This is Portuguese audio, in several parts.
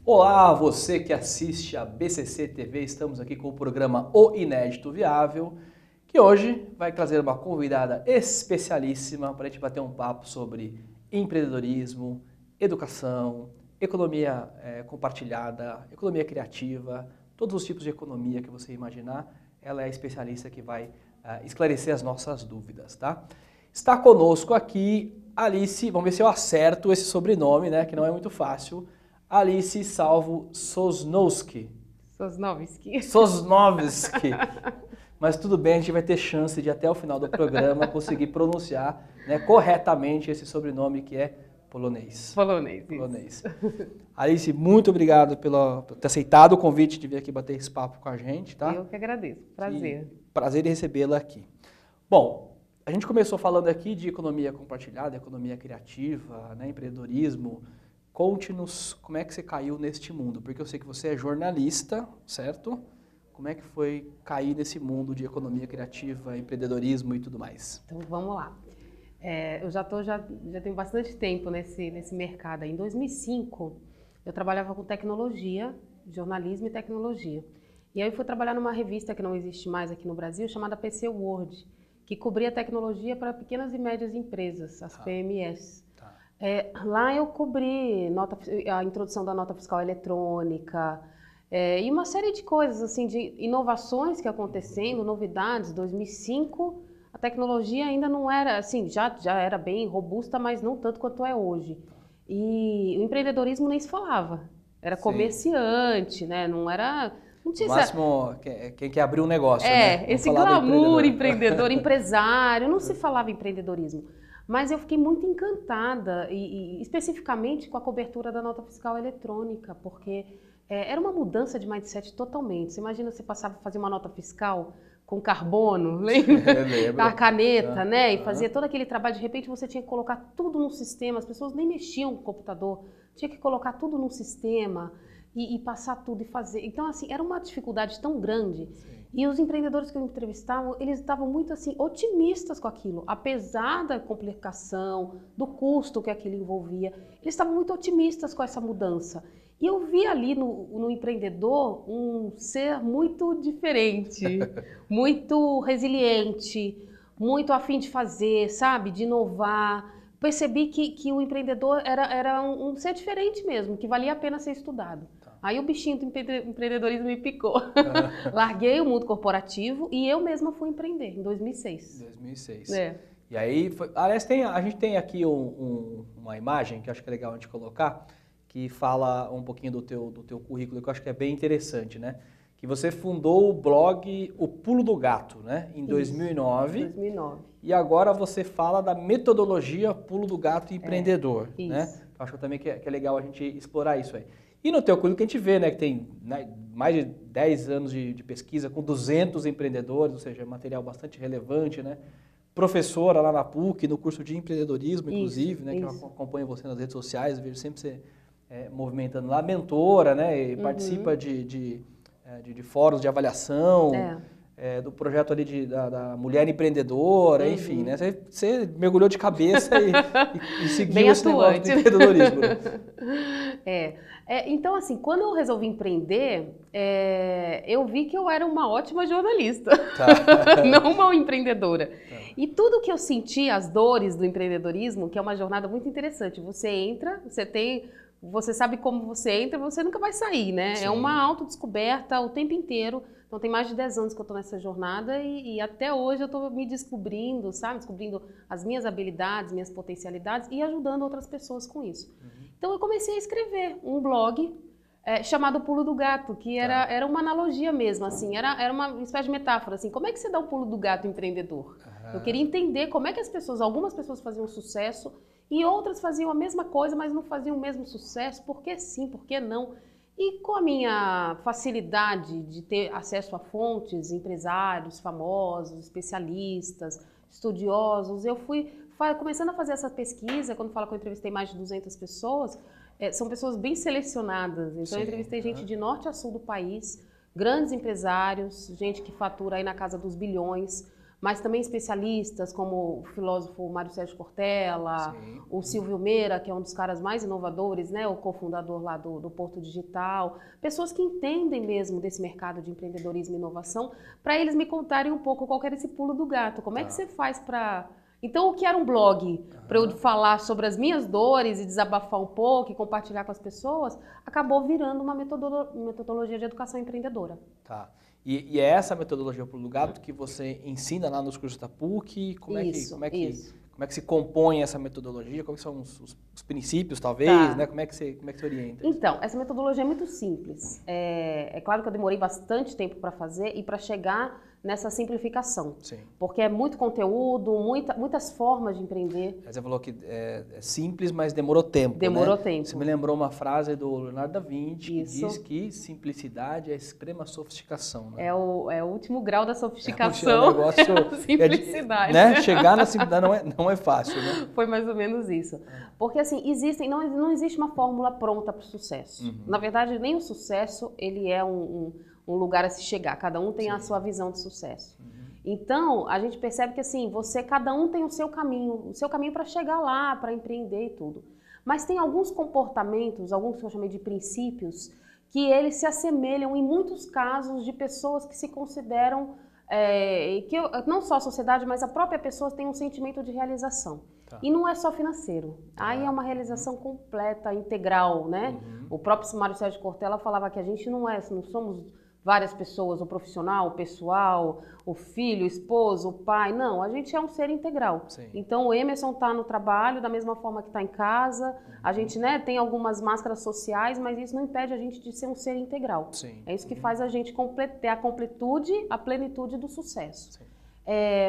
Olá, você que assiste a BCC TV, estamos aqui com o programa O Inédito Viável, que hoje vai trazer uma convidada especialíssima para a gente bater um papo sobre empreendedorismo, educação, economia compartilhada, economia criativa, todos os tipos de economia que você imaginar, ela é a especialista que vai esclarecer as nossas dúvidas, tá? Está conosco aqui Alice, vamos ver se eu acerto esse sobrenome, né, que não é muito fácil, Alice Salvo Sosnowski. Sosnowski. Mas tudo bem, a gente vai ter chance de até o final do programa conseguir pronunciar, né, corretamente esse sobrenome que é polonês. Polonês. Alice, muito obrigado por ter aceitado o convite de vir aqui bater esse papo com a gente, tá? Eu que agradeço, prazer. Prazer em recebê-la aqui. Bom, a gente começou falando aqui de economia compartilhada, economia criativa, né, empreendedorismo. Conte-nos como é que você caiu neste mundo, porque eu sei que você é jornalista, certo? Como é que foi cair nesse mundo de economia criativa, empreendedorismo e tudo mais? Então vamos lá. Eu já tenho bastante tempo nesse mercado. Em 2005, eu trabalhava com tecnologia, jornalismo e tecnologia. E aí eu fui trabalhar numa revista que não existe mais aqui no Brasil, chamada PC World, que cobria tecnologia para pequenas e médias empresas, as PMEs. Lá eu cobri a introdução da nota fiscal eletrônica e uma série de coisas, assim, de inovações que acontecendo, novidades. 2005, a tecnologia ainda não era, assim, já era bem robusta, mas não tanto quanto é hoje. E o empreendedorismo nem se falava. Era comerciante, né? Não tinha no máximo, quem quer abrir um negócio, né? Esse glamour, empreendedor, empresário, não se falava em empreendedorismo. Mas eu fiquei muito encantada, e especificamente com a cobertura da nota fiscal eletrônica, porque era uma mudança de mindset totalmente. Você imagina você passava a fazer uma nota fiscal com carbono, lembra? A caneta, né? E fazia todo aquele trabalho, de repente você tinha que colocar tudo no sistema, as pessoas nem mexiam com o computador, tinha que colocar tudo no sistema e passar tudo e fazer. Então, assim, era uma dificuldade tão grande. Sim. E os empreendedores que eu entrevistava, eles estavam muito, assim, otimistas com aquilo. Apesar da complicação, do custo que aquilo envolvia, eles estavam muito otimistas com essa mudança. E eu vi ali no empreendedor um ser muito diferente, muito resiliente, muito a fim de fazer, sabe? De inovar. Percebi que o empreendedor era um ser diferente mesmo, que valia a pena ser estudado. Aí o bichinho do empreendedorismo me picou. Larguei o mundo corporativo e eu mesma fui empreender em 2006. 2006. E aí, aliás, a gente tem aqui uma imagem que eu acho que é legal a gente colocar, que fala um pouquinho do teu currículo, que eu acho que é bem interessante, né? Que você fundou o blog O Pulo do Gato, né? Em 2009. 2009. E agora você fala da metodologia Pulo do Gato Empreendedor, né? Eu acho também que é legal a gente explorar isso aí. E no teu currículo que a gente vê, né, que tem mais de 10 anos de pesquisa com 200 empreendedores, ou seja, material bastante relevante, né? Professora lá na PUC, no curso de empreendedorismo, inclusive, né, que eu acompanho você nas redes sociais, vejo sempre você movimentando lá, mentora, né, e participa de fóruns de avaliação, do projeto ali da mulher empreendedora, enfim, né? Você mergulhou de cabeça e seguiu bem esse negócio do empreendedorismo. Né? Então, assim, quando eu resolvi empreender, eu vi que eu era uma ótima jornalista, não uma empreendedora. E tudo que eu senti, as dores do empreendedorismo, que é uma jornada muito interessante, você entra, você sabe como você entra, você nunca vai sair, né? Sim. É uma autodescoberta o tempo inteiro. Então tem mais de 10 anos que eu estou nessa jornada e até hoje eu estou me descobrindo, sabe? Descobrindo as minhas habilidades, minhas potencialidades e ajudando outras pessoas com isso. Então eu comecei a escrever um blog chamado Pulo do Gato, que era uma analogia mesmo, assim, era uma espécie de metáfora, assim, como é que você dá o pulo do gato empreendedor? Eu queria entender como é que algumas pessoas faziam sucesso e outras faziam a mesma coisa, mas não faziam o mesmo sucesso, por que sim, por que não? E com a minha facilidade de ter acesso a fontes, empresários famosos, especialistas, estudiosos, eu fui começando a fazer essa pesquisa. Quando falo que eu entrevistei mais de 200 pessoas, são pessoas bem selecionadas. Então eu entrevistei gente de norte a sul do país, grandes empresários, gente que fatura aí na casa dos bilhões, mas também especialistas como o filósofo Mário Sérgio Cortella, o Silvio Meira, que é um dos caras mais inovadores, né, o cofundador lá do Porto Digital, pessoas que entendem mesmo desse mercado de empreendedorismo e inovação, para eles me contarem um pouco qual que era esse pulo do gato, como é que você faz para... Então, o que era um blog, para eu falar sobre as minhas dores e desabafar um pouco e compartilhar com as pessoas, acabou virando uma metodologia de educação empreendedora. Tá. E é essa metodologia Pulo do Gato que você ensina lá nos cursos da PUC? Como é que se compõe essa metodologia? Quais são os princípios, talvez? Né? Como é que você orienta? Então, essa metodologia é muito simples. É claro que eu demorei bastante tempo para fazer e para chegar nessa simplificação. Sim. Porque é muito conteúdo, muitas formas de empreender. Você falou que é simples, mas demorou tempo. Demorou tempo. Você me lembrou uma frase do Leonardo da Vinci, que diz que simplicidade é a extrema sofisticação. Né? É o último grau da sofisticação. Simplicidade. Né? Chegar na simplicidade não é fácil, né? Foi mais ou menos isso. Porque assim, não existe uma fórmula pronta para o sucesso. Na verdade, nem o sucesso ele é um lugar a se chegar. Cada um tem a sua visão de sucesso. Então, a gente percebe que assim, cada um tem o seu caminho para chegar lá, para empreender e tudo. Mas tem alguns comportamentos, alguns que eu chamei de princípios, que eles se assemelham em muitos casos de pessoas que se consideram, não só a sociedade, mas a própria pessoa tem um sentimento de realização. E não é só financeiro. Aí é uma realização completa, integral, né? O próprio Mário Sérgio Cortella falava que a gente não somos várias pessoas, o profissional, o pessoal, o filho, o esposo, o pai. Não, a gente é um ser integral. Sim. Então o Emerson está no trabalho da mesma forma que está em casa. A gente, né, tem algumas máscaras sociais, mas isso não impede a gente de ser um ser integral. Sim. É isso que faz a gente ter a completude, a plenitude do sucesso.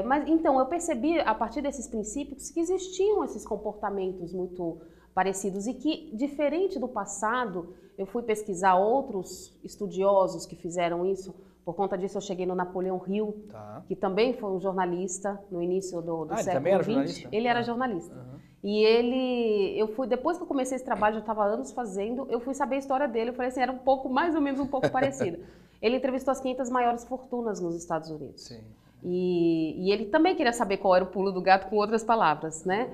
Mas então eu percebi a partir desses princípios que existiam esses comportamentos muito parecidos e que, diferente do passado, eu fui pesquisar outros estudiosos que fizeram isso. Por conta disso, eu cheguei no Napoleão Hill, que também foi um jornalista no início do século XX. Ele era jornalista. E depois que eu comecei esse trabalho, já estava anos fazendo, eu fui saber a história dele. Eu falei assim, era mais ou menos um pouco parecida. Ele entrevistou as 500 maiores fortunas nos Estados Unidos. Sim. E ele também queria saber qual era o pulo do gato, com outras palavras, né?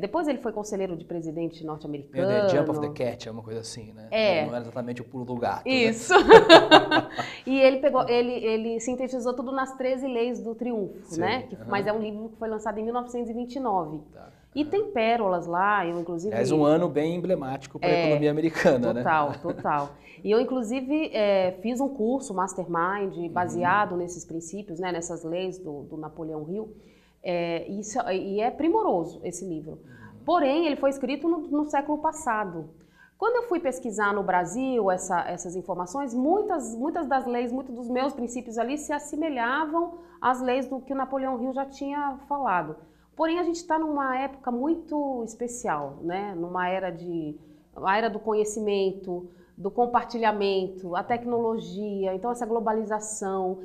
Depois ele foi conselheiro de presidente norte-americano. The Jump of the Cat, é uma coisa assim, né? Não era exatamente o pulo do gato. Isso. Né? E ele sintetizou tudo nas 13 leis do triunfo, né? Mas é um livro que foi lançado em 1929. E tem pérolas lá, eu inclusive... É um ano bem emblemático para a economia americana, né? Total. E eu inclusive fiz um curso, Mastermind, baseado nesses princípios, né? Nessas leis do Napoleão Hill. E é primoroso esse livro. Porém, ele foi escrito no século passado. Quando eu fui pesquisar no Brasil essas informações, muitas das leis, muitos dos meus princípios ali se assemelhavam às leis do que o Napoleão Hill já tinha falado. Porém, a gente está numa época muito especial, né? Numa era do conhecimento, do compartilhamento, a tecnologia, então essa globalização,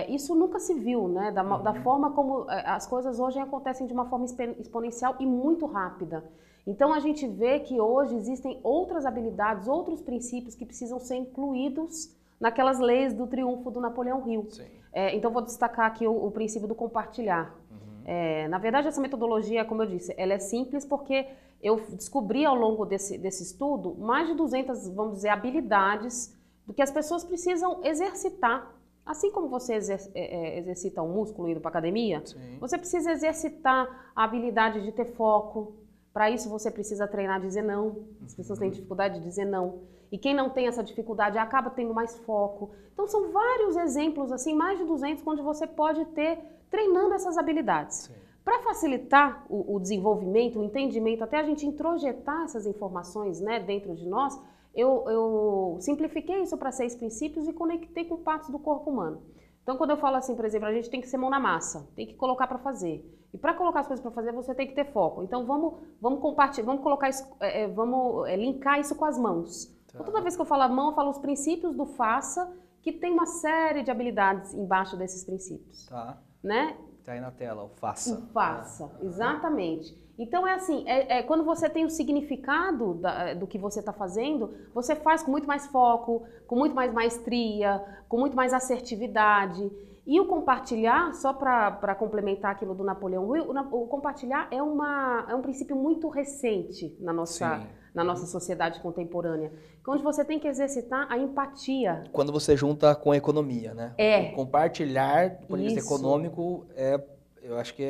isso nunca se viu, né? Da forma como as coisas hoje acontecem de uma forma exponencial e muito rápida. Então a gente vê que hoje existem outras habilidades, outros princípios que precisam ser incluídos naquelas leis do triunfo do Napoleão Hill. Então vou destacar aqui o princípio do compartilhar. Na verdade, essa metodologia, como eu disse, ela é simples porque eu descobri ao longo desse estudo mais de 200, vamos dizer, habilidades do que as pessoas precisam exercitar. Assim como você exercita um músculo indo para a academia, você precisa exercitar a habilidade de ter foco. Para isso você precisa treinar a dizer não. As pessoas têm dificuldade de dizer não. E quem não tem essa dificuldade acaba tendo mais foco. Então são vários exemplos, assim, mais de 200, onde você pode ter treinando essas habilidades. Para facilitar o desenvolvimento, o entendimento, até a gente introjetar essas informações, né, dentro de nós, eu simplifiquei isso para 6 princípios e conectei com partes do corpo humano. Então, quando eu falo assim, por exemplo, a gente tem que ser mão na massa, tem que colocar para fazer. E para colocar as coisas para fazer, você tem que ter foco. Então, vamos compartilhar, vamos colocar isso, vamos linkar isso com as mãos. Então, toda vez que eu falo a mão, eu falo os princípios do faça, que tem uma série de habilidades embaixo desses princípios. Né? Tá aí na tela, o faça. O faça, exatamente. Então é assim, quando você tem o significado do que você está fazendo, você faz com muito mais foco, com muito mais maestria, com muito mais assertividade. E o compartilhar, só para complementar aquilo do Napoleão Hill, o compartilhar é um princípio muito recente na nossa sociedade contemporânea, onde você tem que exercitar a empatia. Quando você junta com a economia, né? O compartilhar, do ponto de vista econômico, eu acho que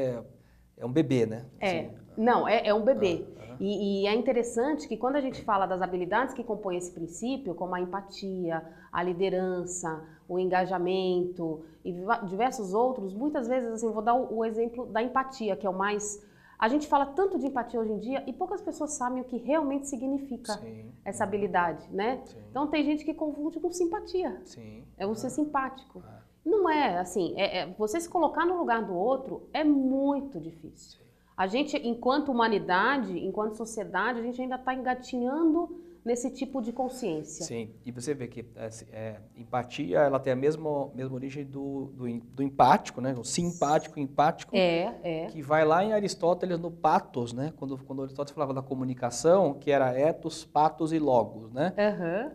é um bebê, né? Assim, Não, é um bebê. E é interessante que quando a gente fala das habilidades que compõem esse princípio, como a empatia, a liderança, o engajamento e diversos outros, muitas vezes, assim, vou dar o exemplo da empatia, que é o mais... A gente fala tanto de empatia hoje em dia e poucas pessoas sabem o que realmente significa essa habilidade, né? Sim. Então tem gente que confunde com simpatia. Sim. É você simpático. Não é assim, você se colocar no lugar do outro é muito difícil. Sim. A gente, enquanto humanidade, enquanto sociedade, a gente ainda está engatinhando nesse tipo de consciência. Sim, e você vê que empatia, ela tem a mesma origem do empático, né? O simpático, empático, que vai lá em Aristóteles no pathos, né? Quando Aristóteles falava da comunicação, que era ethos, pathos e logos, né?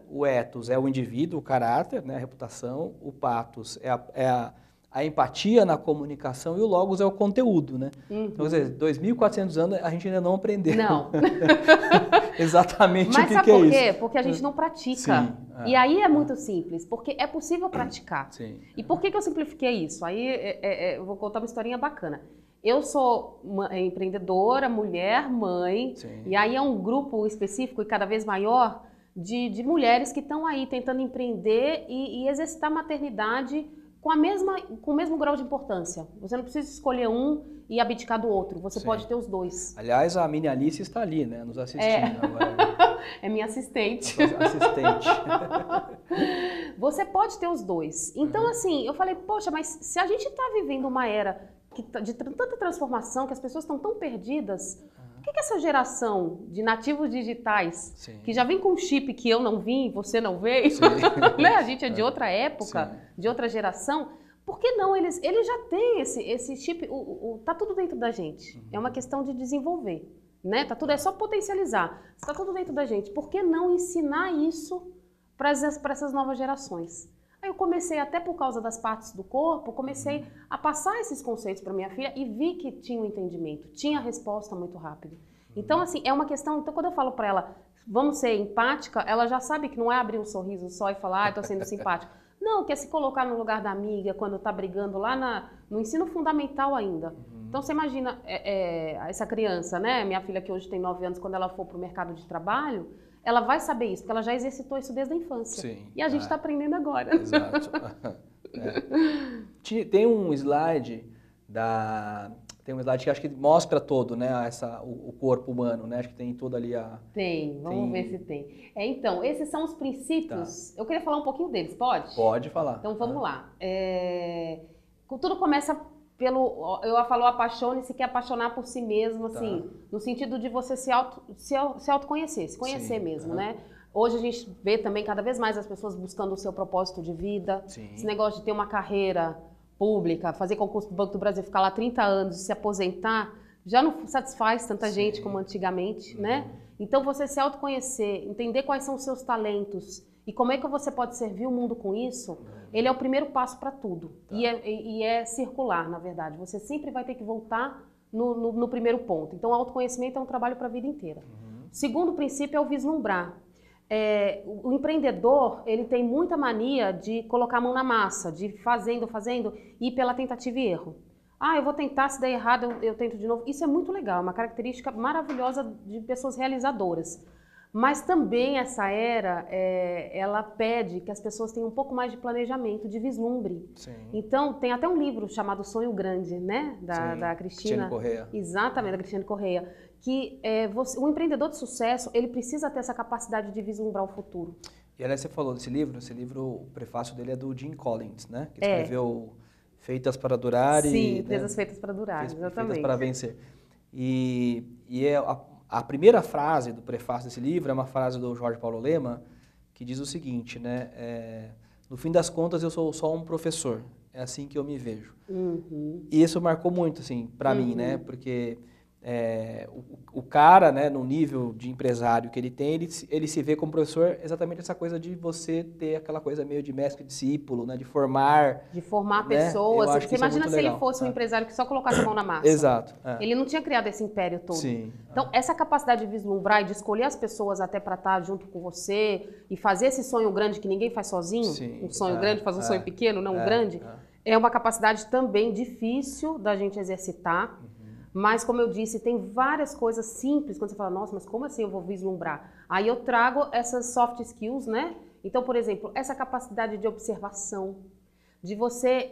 O ethos é o indivíduo, o caráter, né? A reputação, o pathos é a empatia na comunicação e o logos é o conteúdo, né? Então, quer dizer, 2.400 anos a gente ainda não aprendeu. Não. Exatamente Mas o que sabe é por isso. quê? Porque a gente não pratica. Sim, E aí é muito simples, porque é possível praticar. Sim. E por que eu simplifiquei isso? Aí eu vou contar uma historinha bacana. Eu sou uma empreendedora, mulher, mãe, e aí é um grupo específico e cada vez maior de mulheres que estão aí tentando empreender e exercitar a maternidade com o mesmo grau de importância. Você não precisa escolher um e abdicar do outro. Você pode ter os dois. Aliás, a Mini Alice está ali, né? Nos assistindo agora. É minha assistente. Assistente. Você pode ter os dois. Então, assim, eu falei, poxa, mas se a gente está vivendo uma era de tanta transformação, que as pessoas estão tão perdidas, por que essa geração de nativos digitais, que já vem com um chip que eu não vim, você não veio, né? A gente é de outra época, de outra geração, por que não? Eles já têm esse chip, tá tudo dentro da gente. É uma questão de desenvolver, né? É só potencializar. Está tudo dentro da gente. Por que não ensinar isso para essas novas gerações? Aí eu comecei, até por causa das partes do corpo, comecei a passar esses conceitos para minha filha e vi que tinha um entendimento, tinha a resposta muito rápido. Então, assim, é uma questão... Então, quando eu falo para ela, vamos ser empática, ela já sabe que não é abrir um sorriso só e falar, estou sendo simpática. Não, que é se colocar no lugar da amiga quando está brigando lá no ensino fundamental ainda. Então, você imagina essa criança, né? Minha filha, que hoje tem 9 anos, quando ela for para o mercado de trabalho, ela vai saber isso, porque ela já exercitou isso desde a infância. Sim. E a gente está aprendendo agora. Exato. Tem um slide que acho que mostra todo, né, o corpo humano, né? Acho que tem tudo ali Vamos ver se tem. Então, esses são os princípios. Eu queria falar um pouquinho deles, pode? Pode falar. Então, vamos lá. Tudo começa eu falo, apaixone-se, que é apaixonar por si mesmo, assim, no sentido de você se autoconhecer, se conhecer mesmo, né? Hoje a gente vê também cada vez mais as pessoas buscando o seu propósito de vida, esse negócio de ter uma carreira pública, fazer concurso do Banco do Brasil, ficar lá 30 anos e se aposentar, já não satisfaz tanta gente como antigamente, né? Então você se autoconhecer, entender quais são os seus talentos e como é que você pode servir o mundo com isso, ele é o primeiro passo para tudo. E é circular, na verdade. Você sempre vai ter que voltar no primeiro ponto. Então, o autoconhecimento é um trabalho para a vida inteira. Segundo princípio é o vislumbrar. O empreendedor, ele tem muita mania de colocar a mão na massa, de fazendo, e ir pela tentativa e erro. Eu vou tentar, se der errado, eu tento de novo. Isso é muito legal, é uma característica maravilhosa de pessoas realizadoras. Mas também essa era, ela pede que as pessoas tenham um pouco mais de planejamento, de vislumbre. Então, tem até um livro chamado Sonho Grande, né? Da Cristiane Correia. Exatamente, da Cristiane Correia. Que o empreendedor de sucesso, ele precisa ter essa capacidade de vislumbrar o futuro. E aliás, você falou desse livro, o prefácio dele é do Jim Collins, né? Que escreveu Feitas para Durar Empresas Feitas para Durar, exatamente. Feitas para Vencer. E a primeira frase do prefácio desse livro é uma frase do Jorge Paulo Lema, que diz o seguinte, né? No fim das contas, eu sou só um professor. É assim que eu me vejo. E isso marcou muito, assim, para mim, né? Porque o cara, né, no nível de empresário que ele tem, ele se vê como professor exatamente essa coisa de você ter aquela coisa meio de mestre-discípulo, né, de formar... De formar né? pessoas. Você imagina se legal. ele fosse um empresário que só colocasse a mão na massa. Exato. Ele não tinha criado esse império todo. Sim. Então, essa capacidade de vislumbrar e de escolher as pessoas até para estar junto com você e fazer esse sonho grande que ninguém faz sozinho, Sim. um sonho grande faz um sonho pequeno, não um grande, é uma capacidade também difícil da gente exercitar. Mas, como eu disse, tem várias coisas simples, quando você fala, nossa, mas como assim eu vou vislumbrar? Aí eu trago essas soft skills, né? Então, por exemplo, essa capacidade de observação, de você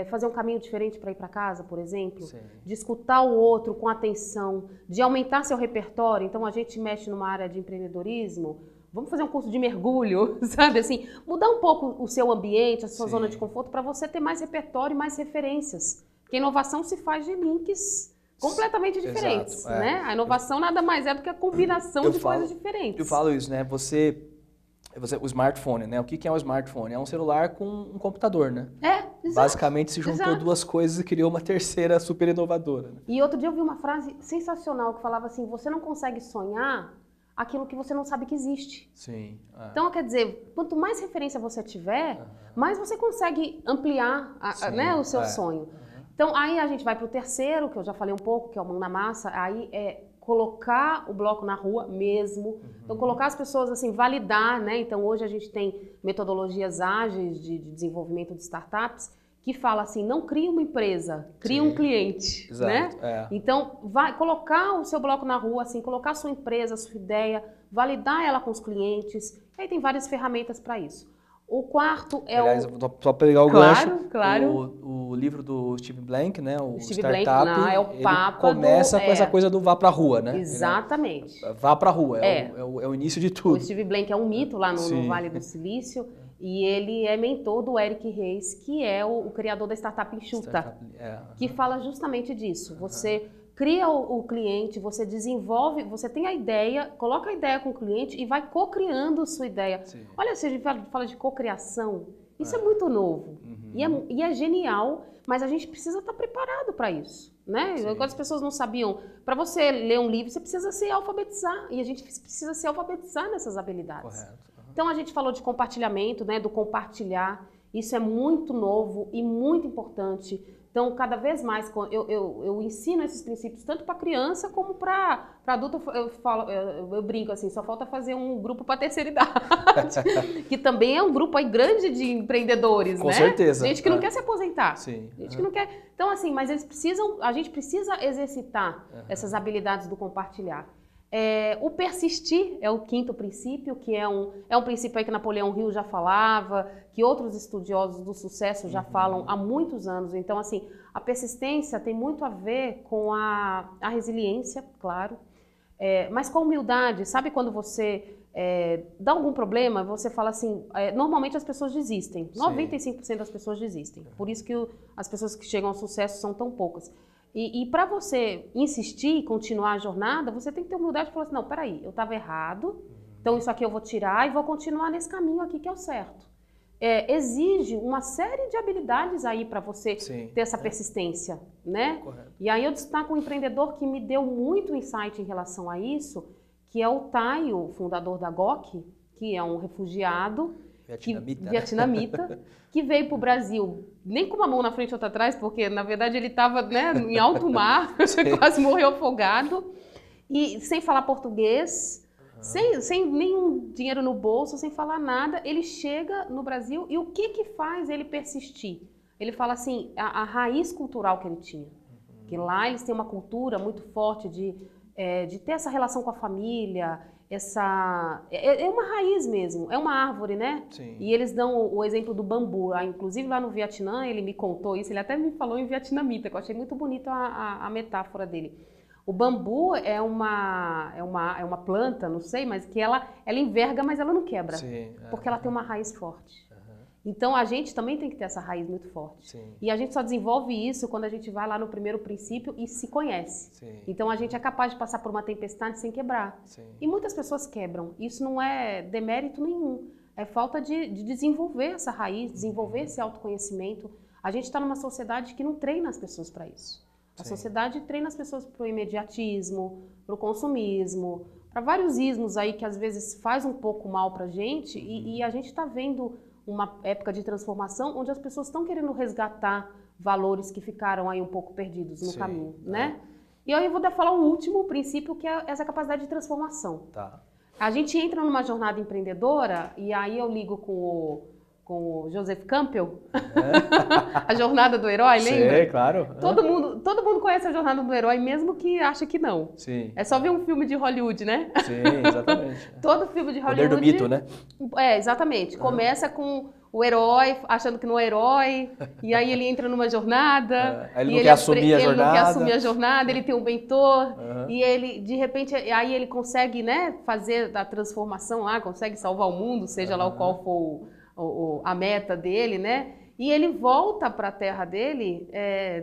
fazer um caminho diferente para ir para casa, por exemplo, Sim. de escutar o outro com atenção, de aumentar seu repertório. Então, a gente mexe numa área de empreendedorismo, vamos fazer um curso de mergulho, sabe? Assim, mudar um pouco o seu ambiente, a sua Sim. zona de conforto, para você ter mais repertório e mais referências. Porque inovação se faz de links completamente diferentes, Exato, né? A inovação nada mais é do que a combinação de coisas diferentes. Eu falo isso, né? O smartphone, né? O que é um smartphone? É um celular com um computador, né? Exato. Basicamente se juntou duas coisas e criou uma terceira super inovadora. Né? E outro dia eu vi uma frase sensacional que falava assim, você não consegue sonhar aquilo que você não sabe que existe. Sim. Então, quer dizer, quanto mais referência você tiver, mais você consegue ampliar né, o seu sonho. Então, aí a gente vai para o terceiro, que eu já falei um pouco, que é o mão na massa, aí é colocar o bloco na rua mesmo. Então, colocar as pessoas, assim, validar, né? Então, hoje a gente tem metodologias ágeis de desenvolvimento de startups que fala assim, não cria uma empresa, cria um cliente, Exato, né? Então, vai colocar o seu bloco na rua, assim, colocar a sua empresa, a sua ideia, validar ela com os clientes. E aí tem várias ferramentas para isso. O quarto é Aliás, só pegar o gancho, claro. O livro do Steve Blank, né, o Steve Startup, Blank, é o Papa começa com essa coisa do vá pra rua, né? Exatamente. Vá pra rua, é o início de tudo. O Steve Blank é um mito lá no Vale do Silício e ele é mentor do Eric Ries, que é o criador da Startup Enxuta, que fala justamente disso. Você cria o cliente, você desenvolve, você tem a ideia, coloca a ideia com o cliente e vai co-criando sua ideia. Sim. Olha, se a gente fala de co-criação, isso é muito novo e é genial, mas a gente precisa estar preparado para isso, né? Quando as pessoas não sabiam, para você ler um livro, você precisa se alfabetizar e a gente precisa se alfabetizar nessas habilidades. Correto. Então a gente falou de compartilhamento, né? Do compartilhar, isso é muito novo e muito importante. Então, cada vez mais, eu ensino esses princípios tanto para criança como para adulto. Eu brinco assim, só falta fazer um grupo para terceira idade, que também é um grupo aí grande de empreendedores, Com né? certeza. Gente que não quer se aposentar. Sim. Gente que não quer. Então, assim, mas a gente precisa exercitar essas habilidades do compartilhar. O persistir é o quinto princípio, que é um princípio aí que Napoleão Hill já falava, que outros estudiosos do sucesso já falam há muitos anos. Então, assim, a persistência tem muito a ver com a resiliência, claro, mas com a humildade. Sabe quando você dá algum problema, você fala assim, normalmente as pessoas desistem, 95% das pessoas desistem. Por isso que as pessoas que chegam ao sucesso são tão poucas. E para você insistir e continuar a jornada, você tem que ter humildade e falar assim, não, peraí, eu estava errado, então isso aqui eu vou tirar e vou continuar nesse caminho aqui que é o certo. Exige uma série de habilidades aí para você ter essa persistência, né? Correto. E aí eu destaco um empreendedor que me deu muito insight em relação a isso, que é o Taio, fundador da GOC, que é um refugiado vietnamita, que veio para o Brasil, nem com uma mão na frente e outra atrás, porque na verdade ele estava, né, em alto mar, quase morreu afogado, e sem falar português, sem nenhum dinheiro no bolso, sem falar nada, ele chega no Brasil e o que faz ele persistir? Ele fala assim, a raiz cultural que ele tinha, que lá eles têm uma cultura muito forte de ter essa relação com a família, é uma raiz mesmo, é uma árvore, né? Sim. E eles dão o exemplo do bambu. Inclusive lá no Vietnã, ele me contou isso, ele até me falou em vietnamita, que eu achei muito bonita a metáfora dele. O bambu é uma planta, não sei, mas que ela enverga, mas ela não quebra, porque ela tem uma raiz forte. Então a gente também tem que ter essa raiz muito forte. Sim. E a gente só desenvolve isso quando a gente vai lá no primeiro princípio e se conhece. Sim. Então a gente é capaz de passar por uma tempestade sem quebrar. Sim. E muitas pessoas quebram. Isso não é demérito nenhum. É falta de desenvolver essa raiz, desenvolver esse autoconhecimento. A gente está numa sociedade que não treina as pessoas para isso. A sociedade treina as pessoas para o imediatismo, para o consumismo, para vários ismos aí que às vezes faz um pouco mal para a gente e a gente está vendo uma época de transformação onde as pessoas estão querendo resgatar valores que ficaram aí um pouco perdidos no caminho, né? E aí eu vou falar o último princípio, que é essa capacidade de transformação. Tá. A gente entra numa jornada empreendedora e aí eu ligo com o Joseph Campbell, a jornada do herói, lembra? Sim, claro. Todo mundo conhece a jornada do herói, mesmo que acha que não. Sim. É só ver um filme de Hollywood, né? Sim, exatamente. Todo filme de Hollywood... Poder do mito, né? Exatamente. Começa com o herói achando que não é herói, e aí ele entra numa jornada... Aí ele não quer assumir a jornada. Ele não quer assumir a jornada, ele tem um mentor, e ele, de repente, aí ele consegue, né, fazer a transformação lá, consegue salvar o mundo, seja lá qual for a meta dele, né? E ele volta para a terra dele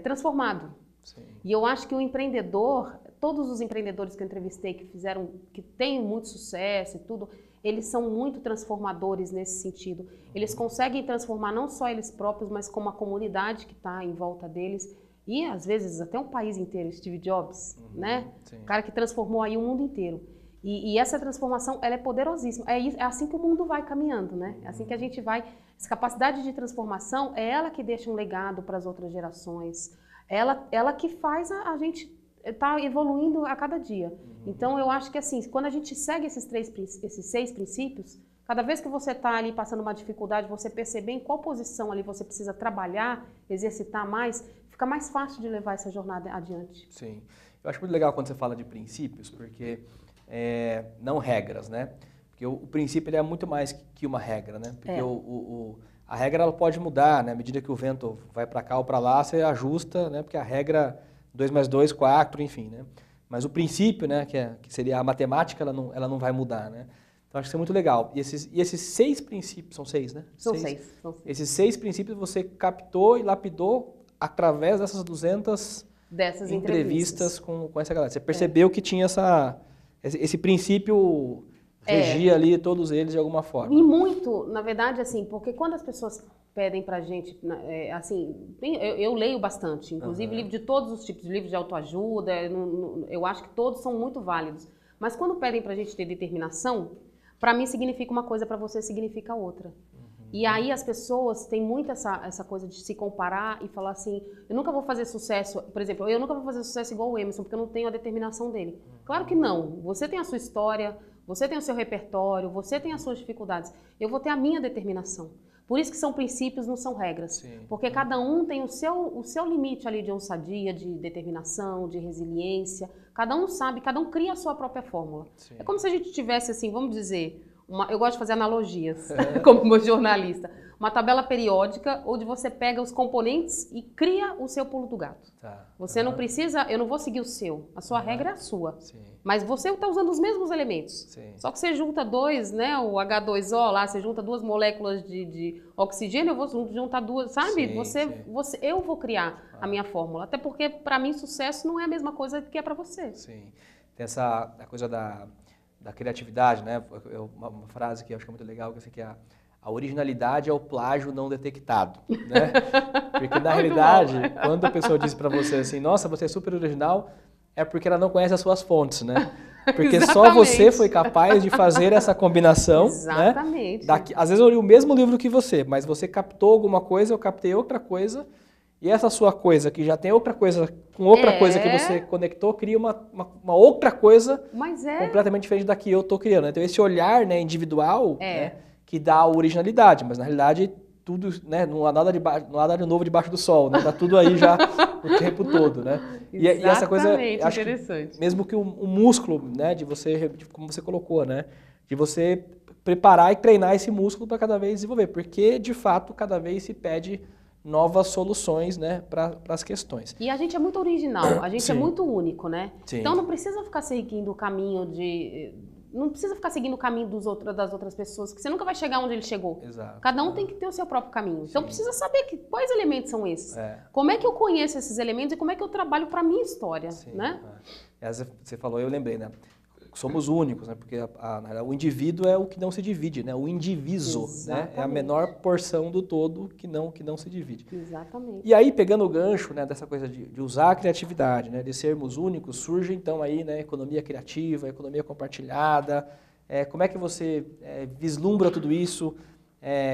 transformado. Sim. E eu acho que o empreendedor, todos os empreendedores que eu entrevistei, que têm muito sucesso e tudo, eles são muito transformadores nesse sentido. Eles conseguem transformar não só eles próprios, mas como a comunidade que está em volta deles. E, às vezes, até um país inteiro. Steve Jobs, né? Sim. O cara que transformou aí o mundo inteiro. E essa transformação, ela é poderosíssima. É assim que o mundo vai caminhando, né? É assim que a gente vai... Essa capacidade de transformação é ela que deixa um legado para as outras gerações. Ela que faz a gente estar evoluindo a cada dia. Então, eu acho que assim, quando a gente segue esses 6 princípios, cada vez que você está ali passando uma dificuldade, você perceber em qual posição ali você precisa trabalhar, exercitar mais, fica mais fácil de levar essa jornada adiante. Sim. Eu acho muito legal quando você fala de princípios, porque... não regras, né? Porque o princípio ele é muito mais que uma regra, né? Porque a regra ela pode mudar, né? À medida que o vento vai para cá ou para lá, você ajusta, né? Porque a regra 2 mais 2, 4, enfim, né? Mas o princípio, né? Que seria a matemática, ela não vai mudar, né? Então acho que isso é muito legal. E esses 6 princípios, são 6, né? São 6. Esses 6 princípios você captou e lapidou através dessas 200 entrevistas com essa galera. Você percebeu que tinha esse princípio regia ali todos eles de alguma forma. E muito, na verdade, assim, porque quando as pessoas pedem pra gente, assim, eu leio bastante, inclusive livro de todos os tipos, livros de autoajuda, eu acho que todos são muito válidos. Mas quando pedem pra gente ter determinação, pra mim significa uma coisa, pra você significa outra. E aí as pessoas têm muito essa coisa de se comparar e falar assim, eu nunca vou fazer sucesso, por exemplo, eu nunca vou fazer sucesso igual o Emerson, porque eu não tenho a determinação dele. Claro que não, você tem a sua história, você tem o seu repertório, você tem as suas dificuldades, eu vou ter a minha determinação. Por isso que são princípios, não são regras. Sim. Porque cada um tem o seu limite ali de ousadia, de determinação, de resiliência, cada um sabe, cada um cria a sua própria fórmula. Sim. É como se a gente tivesse assim, vamos dizer... eu gosto de fazer analogias, como jornalista. Uma tabela periódica onde você pega os componentes e cria o seu pulo do gato. Tá. Você não precisa, eu não vou seguir o seu, a sua regra é a sua. Sim. Mas você está usando os mesmos elementos. Sim. Só que você junta dois, né, o H2O lá, você junta 2 moléculas de oxigênio, eu vou juntar 2, sabe? Sim, eu vou criar a minha fórmula. Até porque, para mim, sucesso não é a mesma coisa que é para você. Sim. Tem a coisa da criatividade, né? Uma frase que eu acho que é muito legal, que é assim, que a originalidade é o plágio não detectado, né? Porque na realidade, quando a pessoa diz para você assim, nossa, você é super original, é porque ela não conhece as suas fontes, né? Porque só você foi capaz de fazer essa combinação, exatamente, né? Às vezes eu li o mesmo livro que você, mas você captou alguma coisa, eu captei outra coisa, e essa sua coisa, que já tem outra coisa, com outra coisa que você conectou, cria uma outra coisa completamente diferente da que eu estou criando. Então, esse olhar, né, individual, né, que dá a originalidade, mas na realidade, tudo, né, não há nada de novo debaixo do sol, né? Tá tudo aí já o tempo todo, né? E essa coisa, acho interessante. Que, mesmo que o músculo, né, como você colocou, né, de você preparar e treinar esse músculo para cada vez desenvolver, porque, de fato, cada vez se pede novas soluções, né, para as questões. E a gente é muito original, a gente é muito único, né? Sim. Então não precisa ficar seguindo o caminho não precisa ficar seguindo o caminho das outras pessoas, que você nunca vai chegar onde ele chegou. Exato. Cada um tem que ter o seu próprio caminho. Então precisa saber quais elementos são esses. Como é que eu conheço esses elementos e como é que eu trabalho para a minha história, né? Você falou, eu lembrei, né? somos únicos, né? Porque o indivíduo é o que não se divide, né? O indiviso, né? É a menor porção do todo que não se divide. Exatamente. E aí, pegando o gancho, né, dessa coisa de usar a criatividade, né, de sermos únicos, surge então aí, né, economia criativa, economia compartilhada. Como é que você vislumbra tudo isso?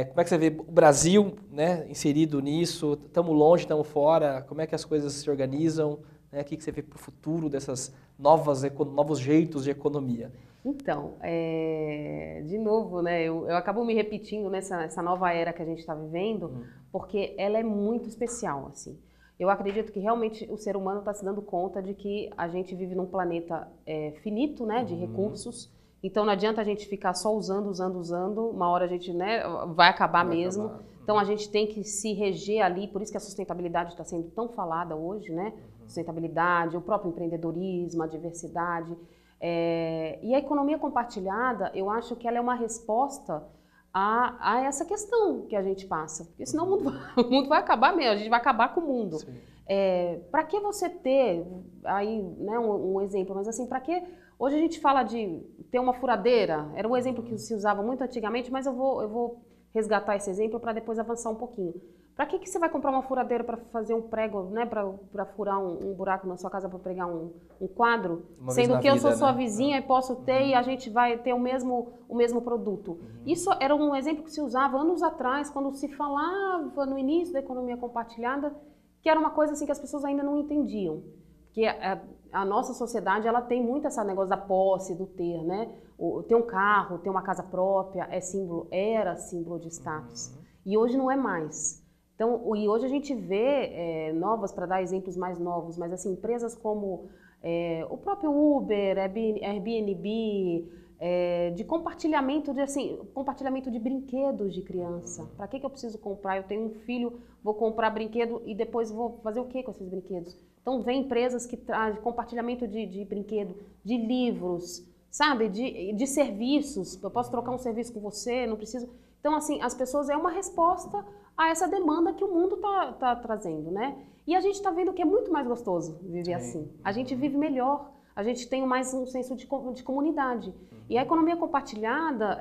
Como é que você vê o Brasil, né, inserido nisso? Estamos longe, estamos fora? Como é que as coisas se organizam? O que você vê para o futuro dessas novos jeitos de economia? Então, de novo, né, eu acabo me repetindo nessa nova era que a gente está vivendo, porque ela é muito especial, assim. Eu acredito que realmente o ser humano está se dando conta de que a gente vive num planeta finito, né, de recursos. Então não adianta a gente ficar só usando, uma hora a gente, né, vai acabar mesmo. Então a gente tem que se reger ali, por isso que a sustentabilidade está sendo tão falada hoje, né? Sustentabilidade, o próprio empreendedorismo, a diversidade. E a economia compartilhada, eu acho que ela é uma resposta a essa questão que a gente passa. Porque senão o mundo vai acabar mesmo, a gente vai acabar com o mundo. Para que você ter, aí, né, um exemplo, mas assim, para que... Hoje a gente fala de ter uma furadeira, era um exemplo que se usava muito antigamente, mas eu vou resgatar esse exemplo para depois avançar um pouquinho. Para que você vai comprar uma furadeira para fazer um prego, né, para furar um buraco na sua casa para pregar um quadro? Sendo que eu sou sua vizinha e posso ter e a gente vai ter o mesmo produto. Isso era um exemplo que se usava anos atrás, quando se falava no início da economia compartilhada, que era uma coisa assim que as pessoas ainda não entendiam. Que a nossa sociedade, ela tem muito esse negócio da posse, do ter, né? Ter um carro, ter uma casa própria, era símbolo de status. E hoje não é mais. Então, e hoje a gente vê para dar exemplos mais novos, mas assim, empresas como o próprio Uber, Airbnb, de compartilhamento de brinquedos de criança. Para que eu preciso comprar? Eu tenho um filho, vou comprar brinquedo e depois vou fazer o que com esses brinquedos? Então, vem empresas que trazem compartilhamento de brinquedo, de livros, sabe? De serviços. Eu posso trocar um serviço com você, não preciso... Então, assim, as pessoas é uma resposta a essa demanda que o mundo tá trazendo, né? E a gente está vendo que é muito mais gostoso viver assim. A gente vive melhor, a gente tem mais um senso de comunidade. E a economia compartilhada,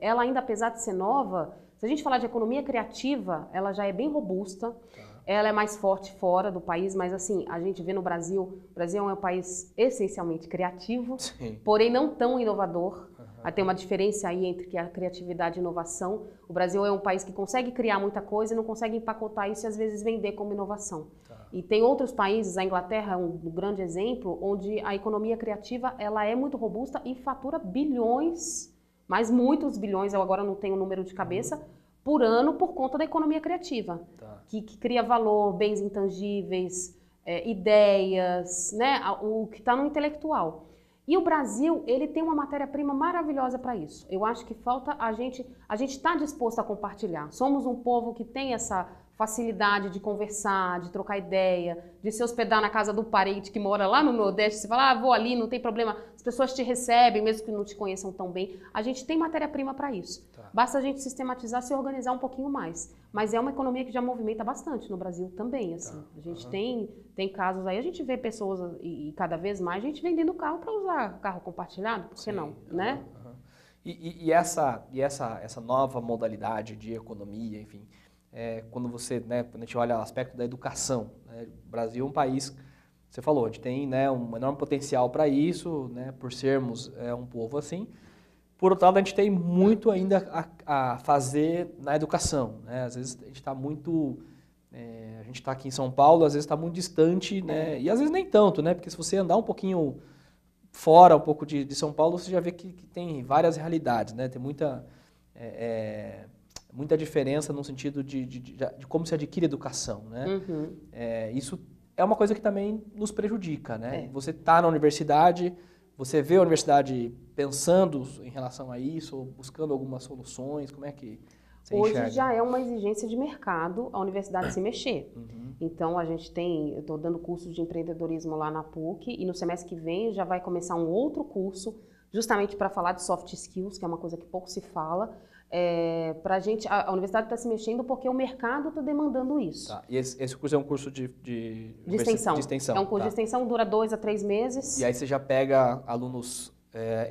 ela ainda, apesar de ser nova, se a gente falar de economia criativa, ela já é bem robusta. Ela é mais forte fora do país, mas assim, a gente vê no Brasil, o Brasil é um país essencialmente criativo, porém não tão inovador. Tem uma diferença aí entre a criatividade e a inovação. O Brasil é um país que consegue criar muita coisa e não consegue empacotar isso e às vezes vender como inovação. E tem outros países, a Inglaterra é um grande exemplo, onde a economia criativa ela é muito robusta e fatura bilhões, mas muitos bilhões, eu agora não tenho o número de cabeça, por ano por conta da economia criativa, que cria valor, bens intangíveis, ideias, né? O que está no intelectual. E o Brasil, ele tem uma matéria-prima maravilhosa para isso. Eu acho que falta a gente está disposto a compartilhar. Somos um povo que tem essa facilidade de conversar, de trocar ideia, de se hospedar na casa do parente que mora lá no Nordeste, você fala, vou ali, não tem problema, as pessoas te recebem, mesmo que não te conheçam tão bem. A gente tem matéria-prima para isso. Basta a gente sistematizar, se organizar um pouquinho mais. Mas é uma economia que já movimenta bastante no Brasil também, assim. A gente tem casos aí, a gente vê pessoas, e cada vez mais, a gente vendendo carro para usar carro compartilhado, por que não, né? E essa nova modalidade de economia, enfim, quando você, né, quando a gente olha o aspecto da educação, né, o Brasil é um país, você falou, a gente tem, né, um enorme potencial para isso, né, por sermos um povo assim. Por outro lado, a gente tem muito ainda a fazer na educação, né? Às vezes a gente está muito, a gente está aqui em São Paulo, às vezes está muito distante, né? E às vezes nem tanto, né? Porque se você andar um pouquinho fora um pouco de São Paulo, você já vê que tem várias realidades, né? Tem muita diferença no sentido de como se adquire educação, né? Isso é uma coisa que também nos prejudica, né? Você está na universidade, você vê a universidade pensando em relação a isso, ou buscando algumas soluções, como é que você enxerga? Hoje já é uma exigência de mercado a universidade se mexer. Então a gente eu estou dando curso de empreendedorismo lá na PUC, e no semestre que vem já vai começar um outro curso, justamente para falar de soft skills, que é uma coisa que pouco se fala. A universidade está se mexendo porque o mercado está demandando isso. E esse curso é um curso de extensão. É um curso de extensão, dura 2 a 3 meses. E aí você já pega alunos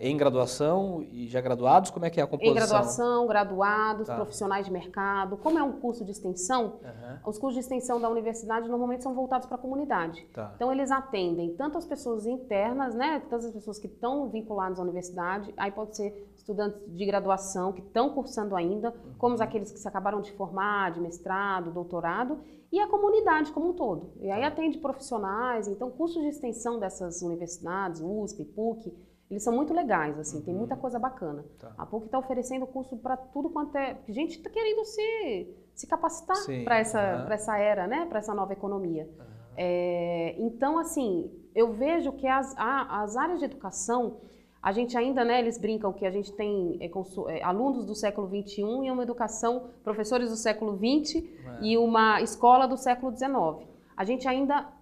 em graduação e já graduados? Como é que é a composição? Em graduação, graduados, profissionais de mercado. Como é um curso de extensão, os cursos de extensão da universidade normalmente são voltados para a comunidade. Então, eles atendem tanto as pessoas internas, né, tanto as pessoas que estão vinculadas à universidade, aí pode ser estudantes de graduação que estão cursando ainda, como aqueles que se acabaram de formar, de mestrado, doutorado, e a comunidade como um todo. E aí atende profissionais, então cursos de extensão dessas universidades, USP, PUC, eles são muito legais, assim, tem muita coisa bacana. A PUC está oferecendo curso para tudo quanto é... Porque a gente está querendo se capacitar para essa era, né? Para essa nova economia. Então, assim, eu vejo que as áreas de educação, a gente ainda, né, eles brincam que a gente tem alunos do século XXI e uma educação, professores do século XX e uma escola do século XIX. A gente ainda,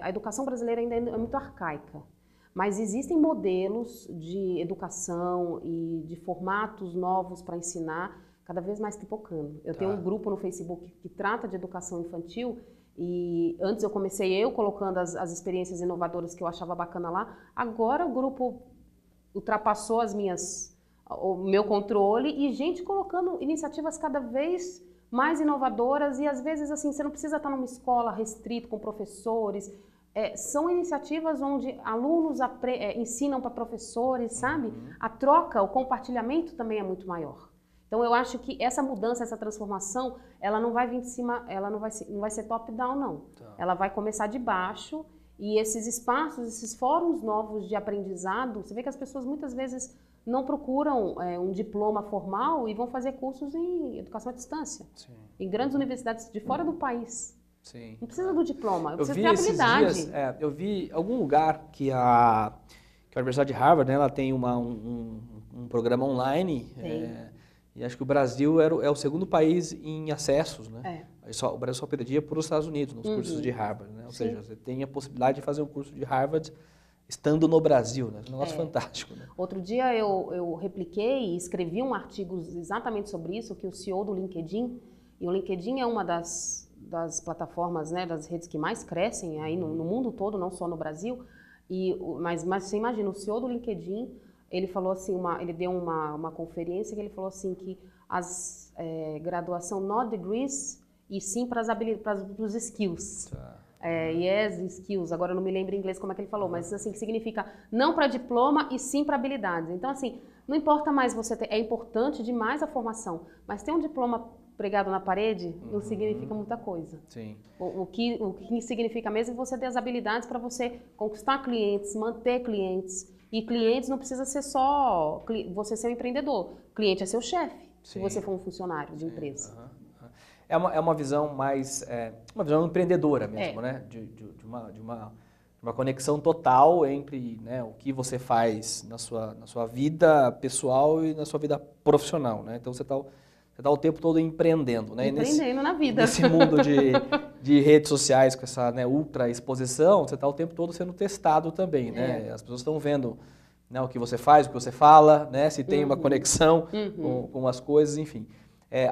a educação brasileira ainda é muito arcaica. Mas existem modelos de educação e de formatos novos para ensinar, cada vez mais pipocando. Eu tenho um grupo no Facebook que trata de educação infantil e antes eu comecei colocando as experiências inovadoras que eu achava bacana lá. Agora o grupo ultrapassou o meu controle e gente colocando iniciativas cada vez mais inovadoras e às vezes assim, você não precisa estar numa escola restrita com professores. São iniciativas onde alunos ensinam para professores, sabe? A troca, o compartilhamento também é muito maior. Então eu acho que essa mudança, essa transformação, ela não vai vir de cima, ela não vai ser top-down, não. Ela vai começar de baixo e esses espaços, esses fóruns novos de aprendizado, você vê que as pessoas muitas vezes não procuram um diploma formal e vão fazer cursos em educação à distância, em grandes universidades de fora do país. Não precisa do diploma, precisa ter habilidade. Eu vi algum lugar que a Universidade de Harvard, né, ela tem um programa online, e acho que o Brasil é o segundo país em acessos, né? O Brasil só perdia para os Estados Unidos, nos cursos de Harvard, né? Ou seja, você tem a possibilidade de fazer um curso de Harvard estando no Brasil, né? Um negócio fantástico, né? Outro dia eu repliquei e escrevi um artigo exatamente sobre isso, que o CEO do LinkedIn, e o LinkedIn é uma das plataformas, né, das redes que mais crescem aí no mundo todo, não só no Brasil. Mas você imagina, o CEO do LinkedIn, ele falou assim, ele deu uma conferência que ele falou assim que graduação not degrees e sim para os skills. Skills, agora eu não me lembro em inglês como é que ele falou, mas assim, que significa não para diploma e sim para habilidades. Então assim, não importa mais você ter, é importante demais a formação, mas ter um diploma pregado na parede não significa muita coisa. O que significa mesmo é você ter as habilidades para você conquistar clientes, manter clientes. E clientes não precisa ser só você ser um empreendedor. Cliente é seu chefe, se você for um funcionário de empresa. É uma visão mais, uma visão empreendedora mesmo, né? De uma conexão total entre, né, o que você faz na sua vida pessoal e na sua vida profissional, né? Então você está o tempo todo empreendendo, né? Empreendendo na vida. Nesse mundo de redes sociais, com essa, né, ultra exposição, você está o tempo todo sendo testado também, né? As pessoas estão vendo, né, o que você faz, o que você fala, né? Se tem uma conexão com as coisas, enfim.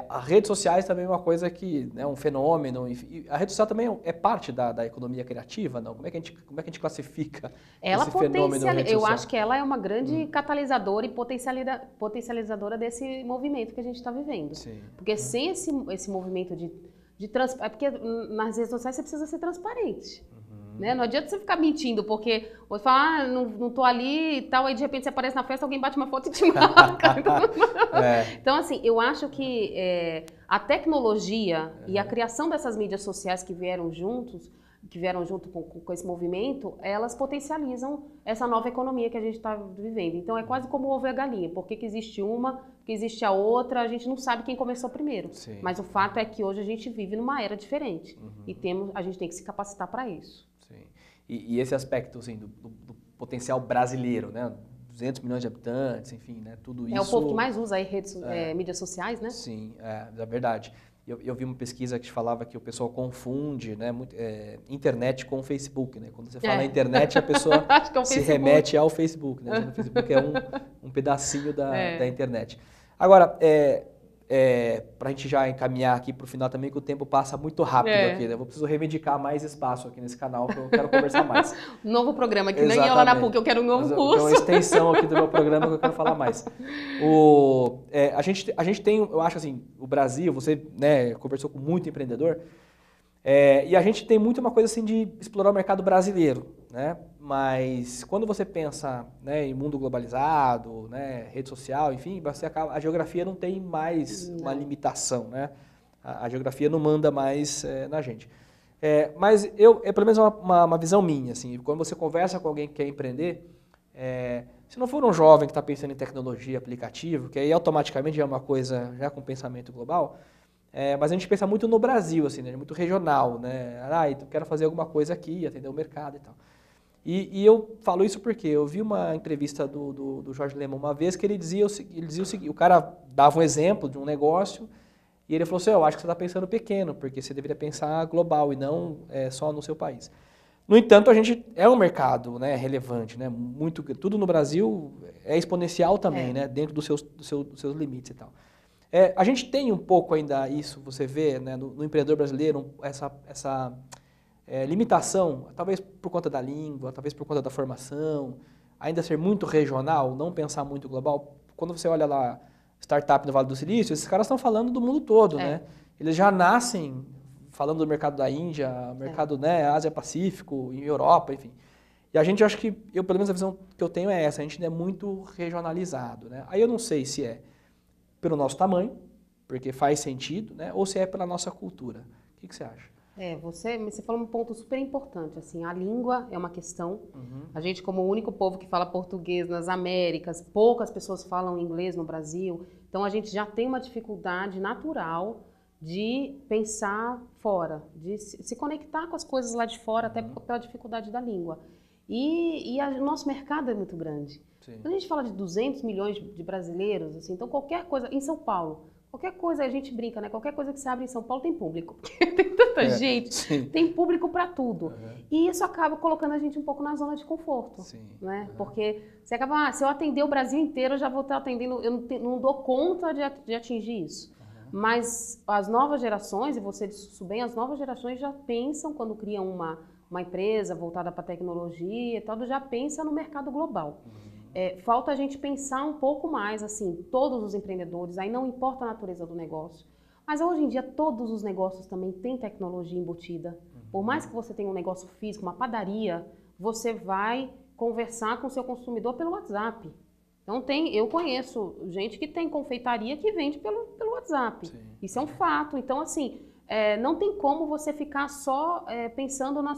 As redes sociais também é uma coisa que é um fenômeno. Enfim, a rede social também é parte da economia criativa, não? Como é que a gente classifica esse fenômeno da rede social? Eu acho que ela é uma grande catalisadora e potencializadora desse movimento que a gente está vivendo. Porque sem esse movimento de transparência... Porque nas redes sociais você precisa ser transparente. Né? Não adianta você ficar mentindo, porque você fala, não tô ali e tal, aí de repente você aparece na festa, alguém bate uma foto e te marca. Então, assim, eu acho que a tecnologia e a criação dessas mídias sociais que vieram junto com esse movimento, elas potencializam essa nova economia que a gente está vivendo. Então, é quase como o ovo e a galinha. Por que existe uma, por que existe a outra, a gente não sabe quem começou primeiro. Mas o fato é que hoje a gente vive numa era diferente e a gente tem que se capacitar para isso. E esse aspecto assim, do potencial brasileiro, né? 200 milhões de habitantes, enfim, né? Tudo isso... É o povo que mais usa aí mídias sociais, né? Sim, é verdade. Eu vi uma pesquisa que falava que o pessoal confunde, né, internet com o Facebook, né? Quando você fala internet, a pessoa se remete ao Facebook, né? O Facebook é um pedacinho da internet. Agora, para a gente já encaminhar aqui para o final também, que o tempo passa muito rápido aqui, né? Eu preciso reivindicar mais espaço aqui nesse canal, que eu quero conversar mais. Novo programa, que nem eu lá na PUC, eu quero um novo curso. Então, uma extensão aqui do meu programa que eu quero falar mais. A gente tem, eu acho assim, o Brasil, você, né, conversou com muito empreendedor, e a gente tem muito uma coisa assim de explorar o mercado brasileiro, né? Mas quando você pensa, né, em mundo globalizado, né, rede social, enfim, a geografia não tem mais uma limitação, né? A geografia não manda mais na gente. Mas pelo menos uma visão minha, assim, quando você conversa com alguém que quer empreender, se não for um jovem que está pensando em tecnologia, aplicativo, que aí automaticamente já é uma coisa já com pensamento global, mas a gente pensa muito no Brasil, assim, né, muito regional, né? Eu quero fazer alguma coisa aqui, atender o mercado e tal. E eu falo isso porque eu vi uma entrevista do Jorge Leman uma vez que ele dizia o seguinte, o cara dava um exemplo de um negócio e ele falou assim, eu acho que você está pensando pequeno, porque você deveria pensar global e não só no seu país. No entanto, a gente é um mercado, né, relevante, né, tudo no Brasil é exponencial também, né, dentro dos seus limites e tal. A gente tem um pouco ainda isso, você vê, né, no empreendedor brasileiro, essa limitação, talvez por conta da língua, talvez por conta da formação, ainda ser muito regional, não pensar muito global. Quando você olha lá, startup no Vale do Silício, esses caras estão falando do mundo todo, né? Eles já nascem falando do mercado da Índia, mercado, né, Ásia-Pacífico, Europa, enfim. E a gente, acho que, pelo menos a visão que eu tenho é essa, a gente ainda é muito regionalizado, né? Aí eu não sei se é pelo nosso tamanho, porque faz sentido, né? Ou se é pela nossa cultura. O que você acha? Você falou um ponto super importante, assim, a língua é uma questão. A gente, como o único povo que fala português nas Américas, poucas pessoas falam inglês no Brasil, então a gente já tem uma dificuldade natural de pensar fora, de se conectar com as coisas lá de fora, até pela dificuldade da língua. E o nosso mercado é muito grande. Quando a gente fala de 200 milhões de brasileiros, assim, então qualquer coisa, em São Paulo, qualquer coisa, a gente brinca, né? Qualquer coisa que se abre em São Paulo tem público. Porque tem tanta gente, tem público para tudo. E isso acaba colocando a gente um pouco na zona de conforto. Né? Porque você acaba, se eu atender o Brasil inteiro, eu já vou estar atendendo, eu não dou conta de atingir isso. Mas as novas gerações, e você disse isso bem, as novas gerações já pensam, quando criam uma empresa voltada para tecnologia e tal, já pensa no mercado global. Falta a gente pensar um pouco mais, assim, todos os empreendedores, aí não importa a natureza do negócio, mas hoje em dia todos os negócios também têm tecnologia embutida. Por mais que você tenha um negócio físico, uma padaria, você vai conversar com o seu consumidor pelo WhatsApp. Então eu conheço gente que tem confeitaria que vende pelo WhatsApp. Isso é um fato. Então, assim, não tem como você ficar só pensando no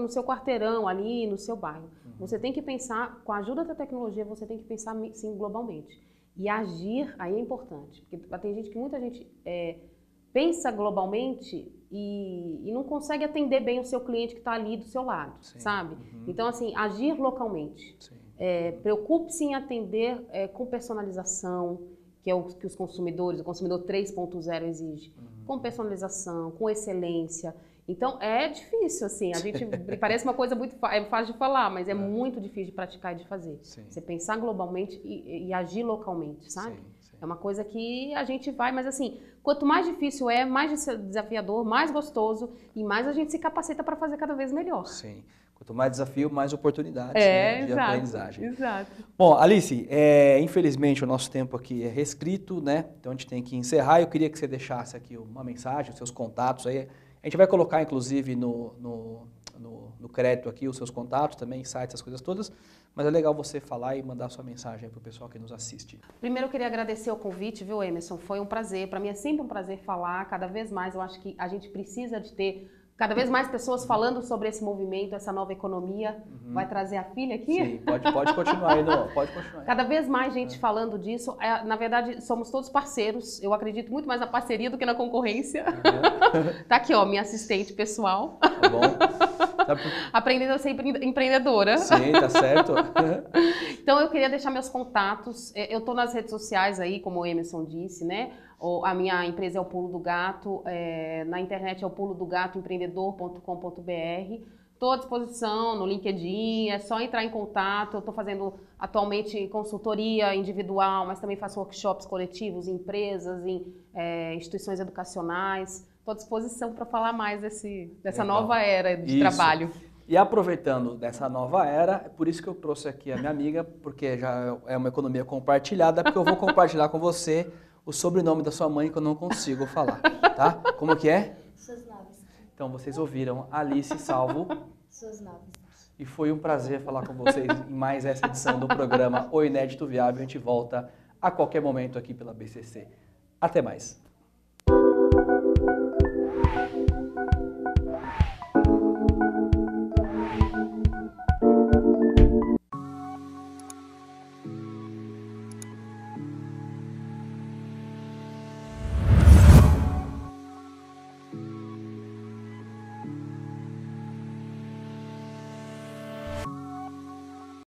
seu quarteirão ali, no seu bairro. Você tem que pensar, com a ajuda da tecnologia, você tem que pensar sim globalmente. E agir aí é importante. Porque tem gente que muita gente pensa globalmente e não consegue atender bem o seu cliente que está ali do seu lado, sabe? Então, assim, agir localmente. Preocupe-se em atender com personalização, que é o que o consumidor 3.0 exige. Com personalização, com excelência. Então, é difícil, assim, a gente parece uma coisa muito fácil de falar, mas é muito difícil de praticar e de fazer. Você pensar globalmente e agir localmente, sabe? É uma coisa que a gente vai, mas assim, quanto mais difícil mais desafiador, mais gostoso e mais a gente se capacita para fazer cada vez melhor. Quanto mais desafio, mais oportunidades de aprendizagem. Exato. Bom, Alice, infelizmente o nosso tempo aqui é restrito, né? Então a gente tem que encerrar. Eu queria que você deixasse aqui uma mensagem, os seus contatos aí. A gente vai colocar, inclusive, no crédito aqui os seus contatos também, sites, as coisas todas. Mas é legal você falar e mandar sua mensagem para o pessoal que nos assiste. Primeiro eu queria agradecer o convite, viu, Emerson? Foi um prazer. Para mim é sempre um prazer falar. Cada vez mais eu acho que a gente precisa de ter cada vez mais pessoas falando sobre esse movimento, essa nova economia. Vai trazer a filha aqui? Sim, pode continuar aí, pode continuar. Cada vez mais gente falando disso. Na verdade, somos todos parceiros. Eu acredito muito mais na parceria do que na concorrência. Tá aqui, ó, minha assistente pessoal. Tá bom. Aprendendo a ser empreendedora. Sim, tá certo. Então, eu queria deixar meus contatos. Eu tô nas redes sociais aí, como o Emerson disse, né? A minha empresa é o Pulo do Gato, na internet é o pulodogatoempreendedor.com.br. Estou à disposição no LinkedIn, é só entrar em contato. Eu estou fazendo atualmente consultoria individual, mas também faço workshops coletivos em empresas, em instituições educacionais. Estou à disposição para falar mais dessa nova era de trabalho. E aproveitando dessa nova era, é por isso que eu trouxe aqui a minha amiga, porque já é uma economia compartilhada, porque eu vou compartilhar com você o sobrenome da sua mãe que eu não consigo falar, tá? Como que é? Sosnowski. Então vocês ouviram Alice Salvo. Sosnowski. E foi um prazer falar com vocês em mais essa edição do programa O Inédito Viável. A gente volta a qualquer momento aqui pela BCC. Até mais.